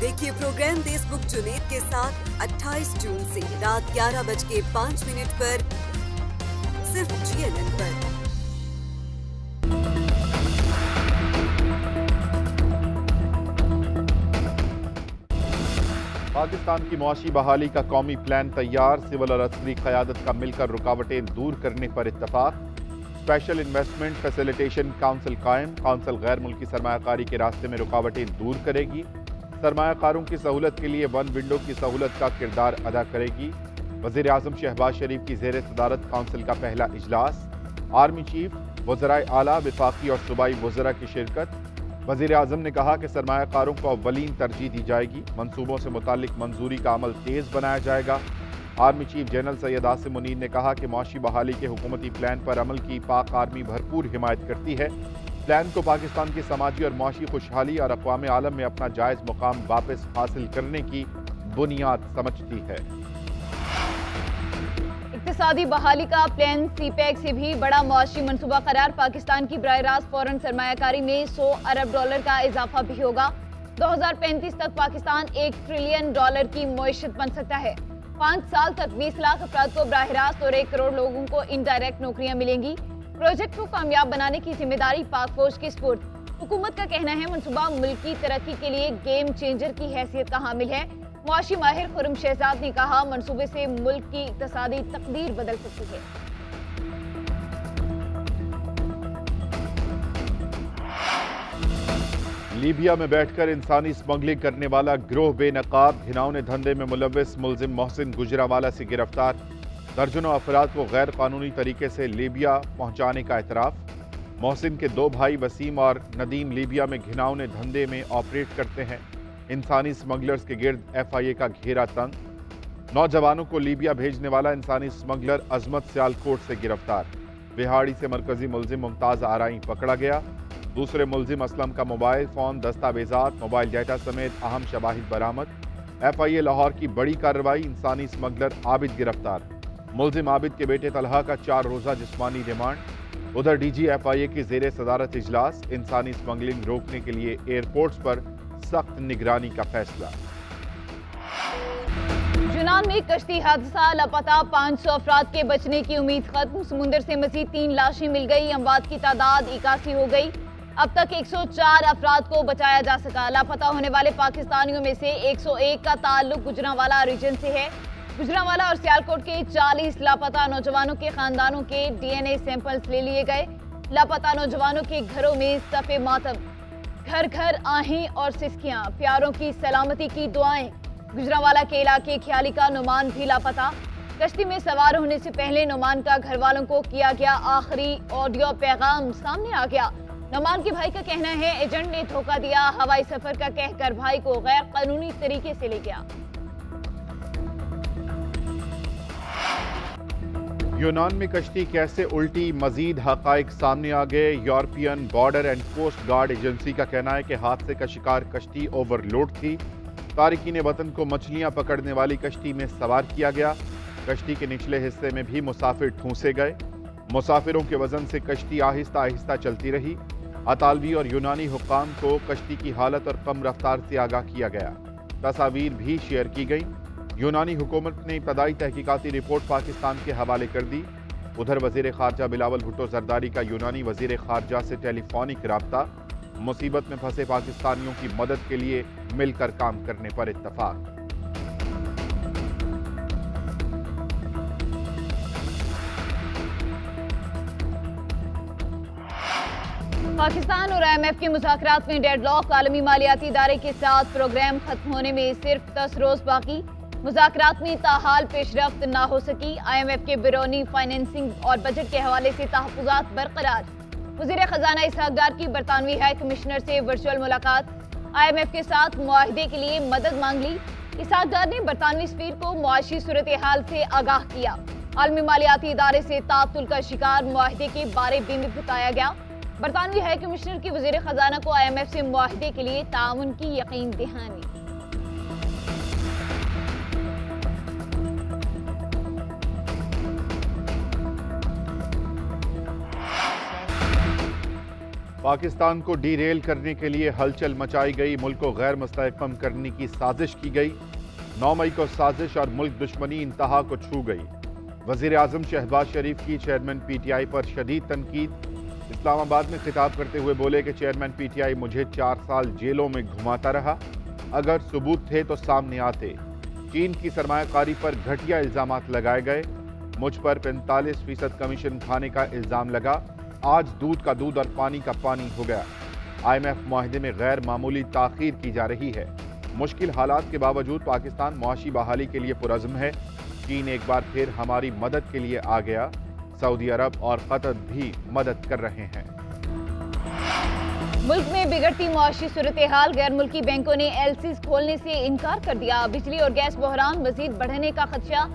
देखिए प्रोग्राम देशमुख जुनेद के साथ 28 जून से रात 11:05 पर सिर्फ GNN पर। पाकिस्तान की मुआशी बहाली का कौमी प्लान तैयार, सिविल और अस्करी क़यादत का मिलकर रुकावटें दूर करने पर इत्तफाक। स्पेशल इन्वेस्टमेंट फैसिलिटेशन काउंसिल कायम, काउंसिल गैर मुल्की सरमायाकारी के रास्ते में रुकावटें दूर करेगी। सरमायाकारों की सहूलत के लिए वन विंडो की सहूलत का किरदार अदा करेगी। वज़ीर आज़म शहबाज शरीफ की ज़ेर सदारत काउंसिल का पहला इजलास। आर्मी चीफ, वज़राए आला, वफाकी और सूबाई वज़रा की शिरकत। वज़ीर आज़म ने कहा कि सरमायाकारों को अव्वलीन तरजीह दी जाएगी। मंसूबों से मुतालिक मंजूरी का अमल तेज़ बनाया जाएगा। Army chief general Syed Asim Munir ने कहा कि मुआशी बहाली के हुकूमती प्लान पर अमल की पाक आर्मी भरपूर हिमायत करती है। प्लान को पाकिस्तान की समाजी और मुआशी खुशहाली और अक़वाम आलम में अपना जायज़ मुकाम वापस हासिल करने की बुनियाद समझती है। इक़्तिसादी बहाली का प्लान CPEC से भी बड़ा मुआशी मनसूबा करार। पाकिस्तान की बराह रास्त फौरन सरमायाकारी में $100 अरब का इजाफा भी होगा। 2035 तक पाकिस्तान $1 ट्रिलियन की मईशत बन सकता है। 5 साल तक 20 लाख अफराद को बराह रास्त और 1 करोड़ लोगों को इनडायरेक्ट नौकरियां मिलेंगी। प्रोजेक्ट को कामयाब बनाने की जिम्मेदारी पाक फौज के स्पुर्द। हुकूमत का कहना है मनसूबा मुल्क की तरक्की के लिए गेम चेंजर की हैसियत का हामिल है। मुआशी माहिर खुर्रम शहजाद ने कहा मनसूबे से मुल्क की इक़्तिसादी तकदीर बदल सकती है। लीबिया में बैठकर इंसानी स्मगलिंग करने वाला गिरोह बेनकाब, घिनौने धंधे में मुलव्विस मुलजिम मोहसिन गुजरावाला से गिरफ्तार। दर्जनों अफराद को गैर कानूनी तरीके से लीबिया पहुंचाने का एतराफ़। मोहसिन के 2 भाई वसीम और नदीम लीबिया में घिनौने धंधे में ऑपरेट करते हैं। इंसानी स्मगलर्स के गिर्द FIA का घेरा तंग। नौजवानों को लीबिया भेजने वाला इंसानी स्मगलर अजमत सियालकोट से गिरफ्तार। बिहाड़ी से मरकजी मुलजिम मुमताज़ आराई पकड़ा गया। दूसरे मुलजिम असलम का मोबाइल फ़ोन, दस्तावेजात, मोबाइल डाटा समेत अहम शवाहिद बरामद। FIA लाहौर की बड़ी कार्रवाई, इंसानी स्मगलर आबिद गिरफ्तार। मुलजिम आबिद के बेटे तलहा का 4 रोज़ा जिस्मानी रिमांड। उधर DG FIA की ज़ेर सदारत इजलास, इंसानी स्मगलिंग रोकने के लिए एयरपोर्ट्स पर सख्त निगरानी का फैसला। यूनान में कश्ती हादसा, लापता 500 अफराद के बचने की उम्मीद खत्म। समुंदर से मजीद 3 लाशें मिल गई। अमवात की तादाद 81 हो गई। अब तक 104 अफराद को बचाया जा सका। लापता होने वाले पाकिस्तानियों में से 101 का ताल्लुक गुजरांवाला रीजन से है। गुजरांवाला और सियालकोट के 40 लापता नौजवानों के खानदानों के DNA सैंपल्स ले लिए गए। लापता नौजवानों के घरों में सफ़े मातम, घर घर आहें और सिसकियां, प्यारों की सलामती की दुआएं। गुजरांवाला के इलाके ख्याली का नुमान भी लापता। कश्ती में सवार होने से पहले नुमान का घर वालों को किया गया आखिरी ऑडियो पैगाम सामने आ गया। नुमान के भाई का कहना है एजेंट ने धोखा दिया, हवाई सफर का कहकर भाई को गैर कानूनी तरीके से ले गया। यूनान में कश्ती कैसे उल्टी, मजीद हकाइक सामने आ गए। European border and coast guard agency का कहना है कि हादसे का शिकार कश्ती ओवरलोड थी। तारिकीन वतन को मछलियां पकड़ने वाली कश्ती में सवार किया गया। कश्ती के निचले हिस्से में भी मुसाफिर ठूंसे गए। मुसाफिरों के वजन से कश्ती आहिस्ता आहिस्ता चलती रही। अतालवी और यूनानी हुक्काम को कश्ती की हालत और कम रफ्तार से आगाह किया गया। तस्वीर भी शेयर की गई। यूनानी हुकूमत ने इब्तदाई तहकीकाती रिपोर्ट पाकिस्तान के हवाले कर दी। उधर वज़ीर ख़ारजा बिलावल भुट्टो जरदारी का यूनानी वज़ीर ख़ारजा से टेलीफोनिक राब्ता। मुसीबत में फंसे पाकिस्तानियों की मदद के लिए मिलकर काम करने पर इत्तफाक। पाकिस्तान और IMF के मुज़ाकरात में डेडलॉक। आलमी मालियाती इदारे के साथ प्रोग्राम खत्म होने में सिर्फ 10 रोज बाकी। मुज़ाकरात में ताहाल पेशरफ्त ना हो सकी। IMF के बैरूनी फाइनेंसिंग और बजट के हवाले से तहफ़्फ़ुज़ात बरकरार। वज़ीर ख़जाना इसहाक डार की बरतानवी हाई कमिश्नर से वर्चुअल मुलाकात। IMF के साथ मुआहदे के लिए मदद मांग ली। इसहाक डार ने बरतानवी सफ़ीर को मुआशी सूरत हाल से आगाह किया। आलमी मालियाती इदारे से तातुल का शिकार मुआहदे के बारे में बताया गया। बरतानवी हाई कमिश्नर की वज़ीर ख़जाना को IMF से मुआहदे के लिए ताउन की यकीन दहानी। पाकिस्तान को डीरेल करने के लिए हलचल मचाई गई, मुल्क को गैर मुस्तहकम करने की साजिश की गई। 9 मई को साजिश और मुल्क दुश्मनी इंतहा को छू गई। वजीर आजम शहबाज शरीफ की चेयरमैन पीटीआई पर शदीद तनकीद। इस्लामाबाद में खिताब करते हुए बोले कि चेयरमैन पीटीआई मुझे 4 साल जेलों में घुमाता रहा, अगर सबूत थे तो सामने आते। चीन की सरमायाकारी पर घटिया इल्जामात लगाए गए, मुझ पर 45% कमीशन खाने का इल्जाम लगा, आज दूध का दूध और पानी का पानी हो गया। IMF मुआहदे में गैर मामूली ताखीर की जा रही है। मुश्किल हालात के बावजूद पाकिस्तान मुआशी बहाली के लिए पुरज़्म है। चीन एक बार फिर हमारी मदद के लिए आ गया, सऊदी अरब और कतर भी मदद कर रहे हैं। मुल्क में बिगड़ती मुआशी सूरत हाल, गैर मुल्की बैंकों ने LCs खोलने से इनकार कर दिया। बिजली और गैस बहरान मजीद बढ़ने का खदशा।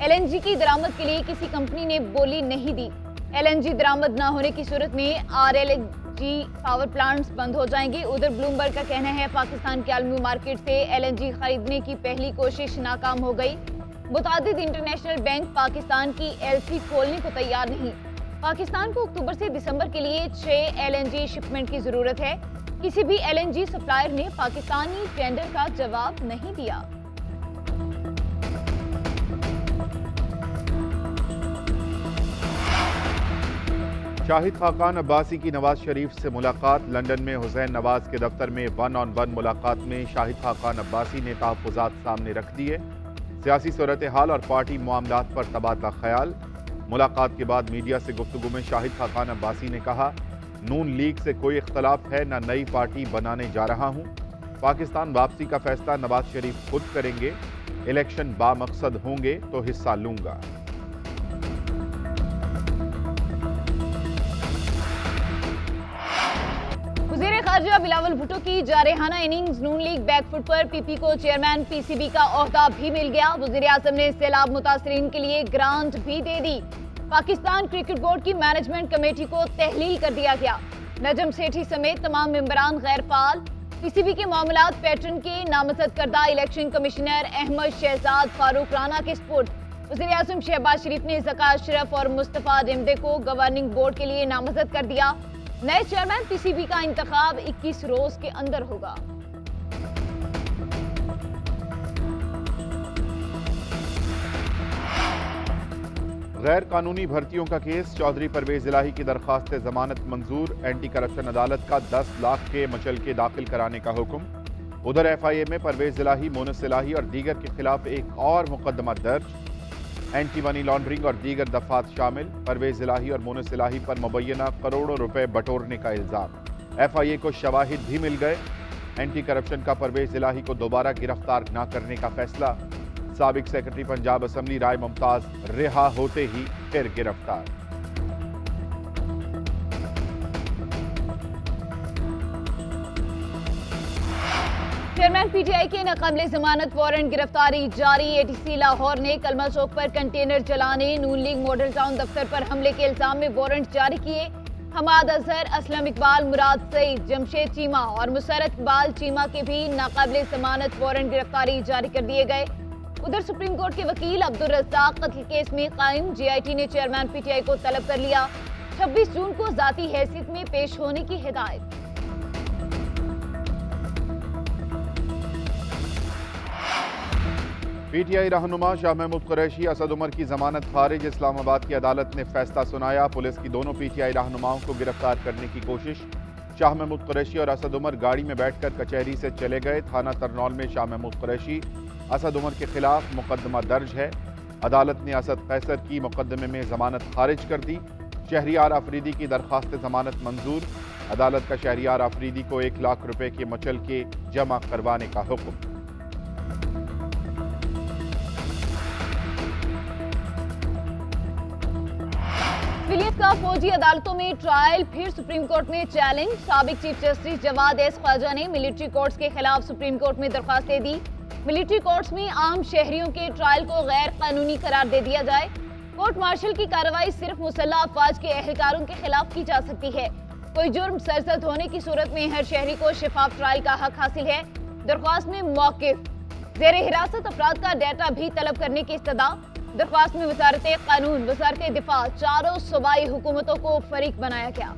LNG की दरामद के लिए किसी कंपनी ने बोली नहीं दी। LNG दरामद न होने की सूरत में RLNG पावर प्लांट्स बंद हो जाएंगे। उधर ब्लूमबर्ग का कहना है पाकिस्तान के आलमी मार्केट से LNG खरीदने की पहली कोशिश नाकाम हो गई। मुतादिद इंटरनेशनल बैंक पाकिस्तान की LC खोलने को तैयार नहीं। पाकिस्तान को अक्टूबर से दिसंबर के लिए 6 LNG शिपमेंट की जरूरत है। किसी भी LNG सप्लायर ने पाकिस्तानी टेंडर का जवाब नहीं दिया। शाहिद खाकान अब्बासी की नवाज शरीफ से मुलाकात। लंदन में हुसैन नवाज के दफ्तर में 1-on-1 मुलाकात में शाहिद खाकान अब्बासी ने तहफ़्फ़ुज़ात सामने रख दिए। सियासी सूरत हाल और पार्टी मामलात पर तबादला ख्याल। मुलाकात के बाद मीडिया से गुफ्तगू में शाहिद खाकान अब्बासी ने कहा, नून लीग से कोई इख्तलाफ है न नई पार्टी बनाने जा रहा हूँ। पाकिस्तान वापसी का फैसला नवाज शरीफ खुद करेंगे। इलेक्शन बामकसद होंगे तो हिस्सा लूंगा। वज़ीर ख़ारजा बिलावल भुट्टो की जारहाना इनिंग्स। नून लीग बैकफुट पर PP को चेयरमैन PCB का ओहदा भी मिल गया। वज़ीर आज़म ने सैलाब मुतासरीन के लिए ग्रांट भी दे दी। पाकिस्तान क्रिकेट बोर्ड की मैनेजमेंट कमेटी को तहलील कर दिया गया। नजम सेठी समेत तमाम मेंबरान गैर फाल। PCB के मामलात पैटर्न के नामजद करदा इलेक्शन कमिश्नर अहमद शहजाद फारूक राना के स्पुर्द। वज़ीर आज़म शहबाज शरीफ ने ज़का अशरफ और मुस्तफ़ा डिमडे को गवर्निंग बोर्ड के लिए नामजद कर दिया। नए चेयरमैन PCB का इंतखाब 21 रोज के अंदर होगा। गैर कानूनी भर्तियों का केस। चौधरी परवेज इलाही की दरखास्त जमानत मंजूर। एंटी करप्शन अदालत का 10 लाख के मचलके दाखिल कराने का हुक्म। उधर FIA में परवेज इलाही, मोनस इलाही और दीगर के खिलाफ एक और मुकदमा दर्ज। एंटी मनी लॉन्ड्रिंग और दीगर दफात शामिल। परवेज इलाही और मोनस इलाही पर मुबैना करोड़ों रुपए बटोरने का इल्जाम। FIA को शवाहिद भी मिल गए। एंटी करप्शन का परवेज इलाही को दोबारा गिरफ्तार न करने का फैसला। साबिक सेक्रेटरी पंजाब असेंबली राय मुमताज रिहा होते ही फिर गिरफ्तार। चेयरमैन PTI के नाकाबिले जमानत वारंट गिरफ्तारी जारी। ATC लाहौर ने कलमा चौक पर कंटेनर जलाने, नून लीग मॉडल टाउन दफ्तर पर हमले के इल्जाम में वारंट जारी किए। हमाद अजहर, असलम इकबाल, मुराद सईद, जमशेद चीमा और मुसरत इकबाल चीमा के भी नाकाबिले जमानत वारंट गिरफ्तारी जारी कर दिए गए। उधर सुप्रीम कोर्ट के वकील अब्दुल रज़्ज़ाक कत्ल केस में कायम GIT ने चेयरमैन PTI को तलब कर लिया। 26 जून को जाती हैसियत में पेश होने की हिदायत। PTI रहनुमा शाह महमूद कुरैशी, असद उमर की जमानत खारिज। इस्लामाबाद की अदालत ने फैसला सुनाया। पुलिस की दोनों PTI रहनुमाओं को गिरफ्तार करने की कोशिश। शाह महमूद कुरैशी और असद उमर गाड़ी में बैठकर कचहरी से चले गए। थाना तरनौल में शाह महमूद कुरैशी, असद उमर के खिलाफ मुकदमा दर्ज है। अदालत ने असद कैसर की मुकदमे में जमानत खारिज कर दी। शहरियार आफरीदी की दरखास्त जमानत मंजूर। अदालत का शहरियार आफरीदी को 1 लाख रुपए के मचलके जमा करवाने का हुक्म। विलियत का फौजी अदालतों में ट्रायल फिर सुप्रीम कोर्ट में चैलेंज। साबिक chief justice Jawwad S Khawaja ने मिलिट्री कोर्ट्स के खिलाफ सुप्रीम कोर्ट में दरखास्त दे दी। मिलिट्री कोर्ट्स में आम शहरियों के ट्रायल को गैर कानूनी करार दे दिया जाए। कोर्ट मार्शल की कार्रवाई सिर्फ मुसल्लह अफवाज के एहलकारों के खिलाफ की जा सकती है। कोई जुर्म सरजद होने की सूरत में हर शहरी को शफाफ ट्रायल का हक हासिल है। दरख्वास्त में मौकिफ, जेर हिरासत अफराद का डाटा भी तलब करने की इस्तदा। दरख्वास्त में वजारत कानून, वजारत दिफा, चारों सूबाई हुकूमतों को फरीक बनाया गया।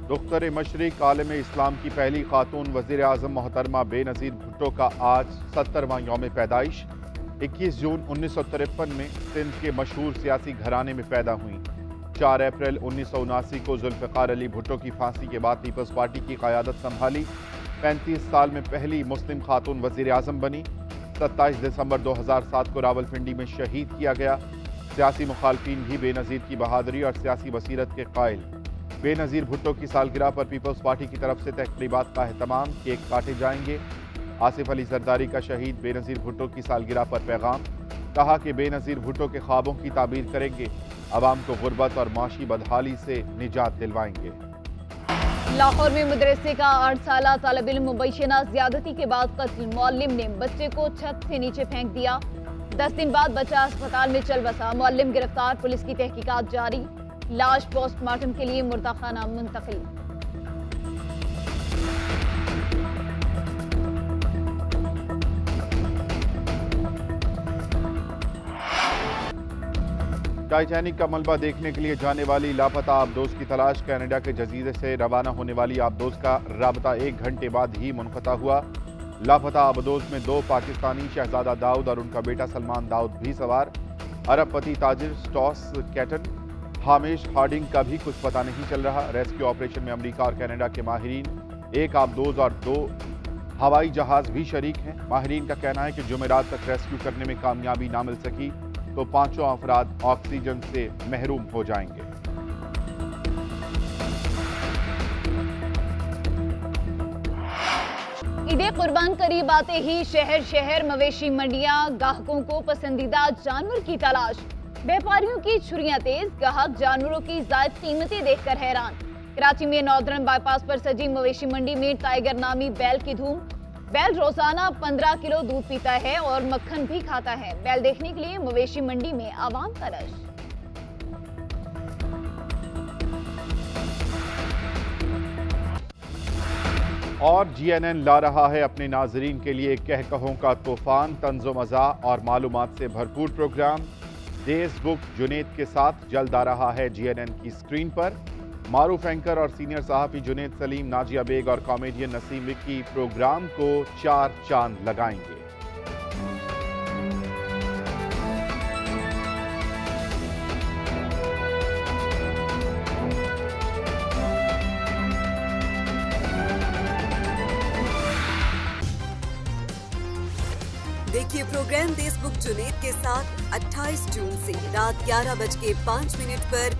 दुख्तर मशरिक आलम इस्लाम की पहली खातून वज़ीर आज़म मोहतरमा बेनज़ीर भुट्टो का आज 70वां यौम पैदाइश। 21 जून 1953 में सिंध के मशहूर सियासी घराने में पैदा हुई। 4 अप्रैल 1979 को जुल्फ़िकार अली भुट्टो की फांसी के बाद पीपल्स पार्टी की क़यादत संभाली। 35 साल में पहली मुस्लिम खातून वज़ीर आज़म बनी। 27 दिसंबर 2007 को रावलपिंडी में शहीद किया गया। सियासी मुखालफीन भी बेनज़ीर की बहादुरी और सियासी बसीरत के कायल। बेनज़ीर भुट्टो की सालगिरह पर पीपल्स पार्टी की तरफ से तक़रीबात का एहतमाम, केक काटे जाएंगे। आसिफ अली जरदारी का शहीद बेनज़ीर भुट्टो की सालगिरह पर पैगाम, कहा कि बेनज़ीर भुट्टो के ख्वाबों की ताबीर करेंगे, अवाम को गुर्बत और माशी बदहाली से निजात दिलवाएंगे। लाहौर में मदरसे का 8 साला तालिब इल्म मुबैशना ज्यादती के बाद कत्ल। मुअल्लिम ने बच्चे को छत से नीचे फेंक दिया। 10 दिन बाद बच्चा अस्पताल में चल बसा। मुअल्लिम गिरफ्तार, पुलिस की तहकीकात जारी। लाश पोस्टमार्टम के लिए मुर्दाखाना मुंतकिल। टाइटैनिक का मलबा देखने के लिए जाने वाली लापता आबदोज की तलाश। कनाडा के जजीरे से रवाना होने वाली आबदोज का राबता 1 घंटे बाद ही मुनक़ता हुआ। लापता आबदोज में 2 पाकिस्तानी, शहजादा दाऊद और उनका बेटा सलमान दाऊद भी सवार। अरबपति ताजिर स्टॉस कैटन हामिश हार्डिंग का भी कुछ पता नहीं चल रहा। रेस्क्यू ऑपरेशन में अमेरिका और कनाडा के माहिरीन, 1 आबदोज और 2 हवाई जहाज भी शरीक हैं। माहिरीन का कहना है कि जुमेरात तक रेस्क्यू करने में कामयाबी ना मिल सकी तो 5 अफराद ऑक्सीजन से महरूम हो जाएंगे। ईद कुर्बान करीब आते ही शहर शहर मवेशी मंडियां, ग्राहकों को पसंदीदा जानवर की तलाश। व्यापारियों की छुरियां तेज, ग्राहक जानवरों की जायद कीमतें देखकर हैरान। कराची में नॉर्दर्न बाईपास पर सजी मवेशी मंडी में टाइगर नामी बैल की धूम। बैल रोजाना 15 किलो दूध पीता है और मक्खन भी खाता है। बैल देखने के लिए मवेशी मंडी में आवाम का रश। और GNN ला रहा है अपने नाजरीन के लिए कहकहों का तूफान, तंज़ो मज़ा और मालूमात से भरपूर प्रोग्राम। डेज़ बुक जुनेद के साथ जल्द आ रहा है GNN की स्क्रीन पर। मारूफ एंकर और सीनियर सहाफ़ी जुनेद सलीम, नाजिया बेग और कॉमेडियन नसीम विक्की प्रोग्राम को 4 चांद लगाएंगे। देखिए प्रोग्राम देश बुक जुनेद के साथ 28 जून से रात 11:05 पर